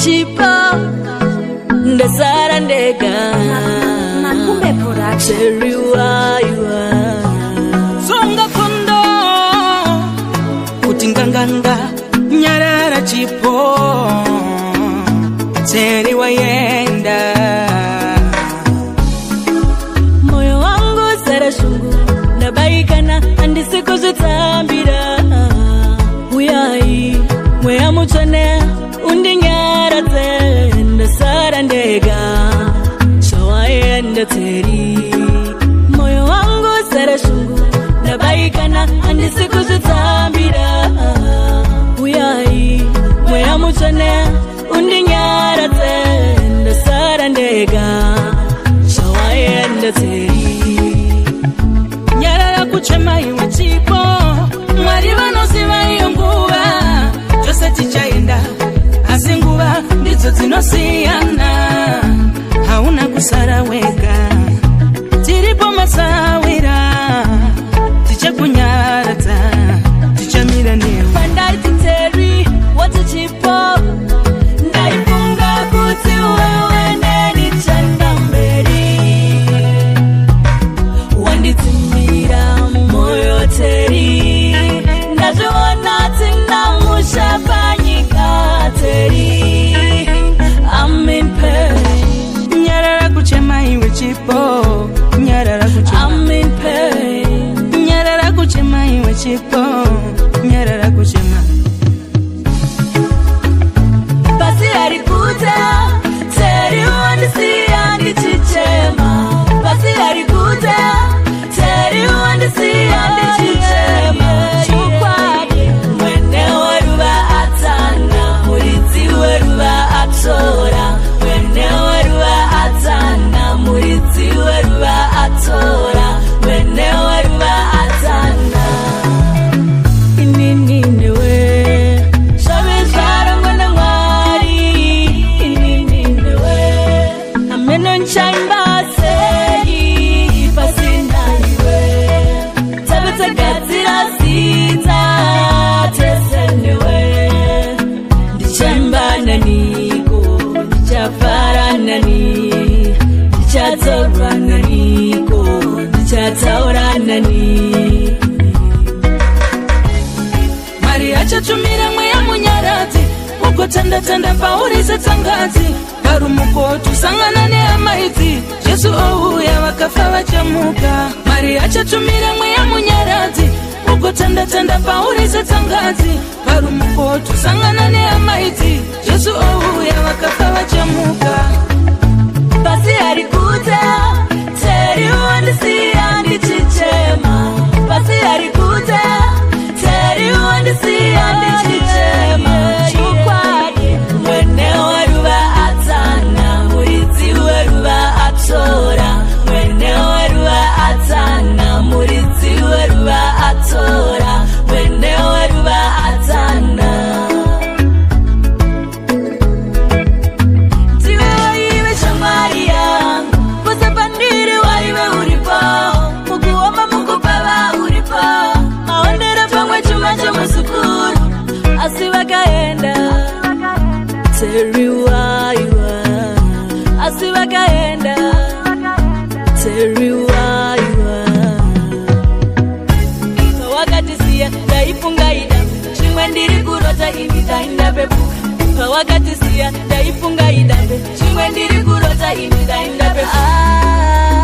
chipo ndasara ndega Makumbe Production Terry waiwa Songa kondo Kutinganganga Nyarara chipo Terry wayenda Moyo wangu sara shungu Nabaikana andisiku zutambira Uyai Mwea muchane Undi nyara zenda Sara ndega Shawayenda Terry Moyo wangu sara shungu Nabaikana andisiku zutambira Uyai Mwea muchane Undi nyara zenda Sara ndega Shawayenda Terry Nyarara kuchema iwe chipo Mwari vanoziva iyo nguva Jose tichaenda Asi nguva ndidzo dzinosiyana Hauna kusara wega Tiripo masawira Tichakunyaradza Tichamira newe Pandaiti Terry wati chipo Ndaifunga kuti wewe neni chanda mberi Wanditimira moyo Terry Ndazviona tina mushapanyika Terry I'm in pain Nyarara kuchema iwe chipo Nyarara kuchema I'm in pain Nyarara kuchema iwe chipo Nyarara kuchema Basi alikuta Terry wandisia ndichichema Basi alikuta Terry wandisia ndichichema Chukwadi mwenewe ruba atana Muridziwe ruba atora Mwenewe ruba atana Muridziwe ruba atora Mwenewe ruba atana Inini newe Shabizara mwene mwari Inini newe Ameno nchaimba seyi Pasina iwe Tabete gazira sita Tese newe Ndichaimba naniko Ndichafara nani Ndichatora naniko Ndichataura nani Mari achatumira mweya munyaradzi Ukotanda-tanda paurize tsangadzi Parumuko tusangana nehama idzi Jesu ouya vakafa vachamuka Mari achatumira mweya munyaradzi Ukotanda-tanda paurize tsangadzi Parumuko tusangana nehama idzi Jesu ouya vakafa vachamuka Basi alikuta Terry wandisia ndichichema Basi alikuta Terry wandisia ndichichema Chukwadi mwenewe ruba atana Muridziwe ruba atora Mwenewe ruba atana Muridziwe ruba atora Mwenewe ruba atana Asiwakaenda Terry waiwa Asiwakaenda Terry waiwa Pawakatisiya ndaifunga idambe Chimwe ndiri kurota ini ndainda pepuka Pawakatisiya ndaifunga idambe Chimwe ndiri kurota ini ndainda pepuka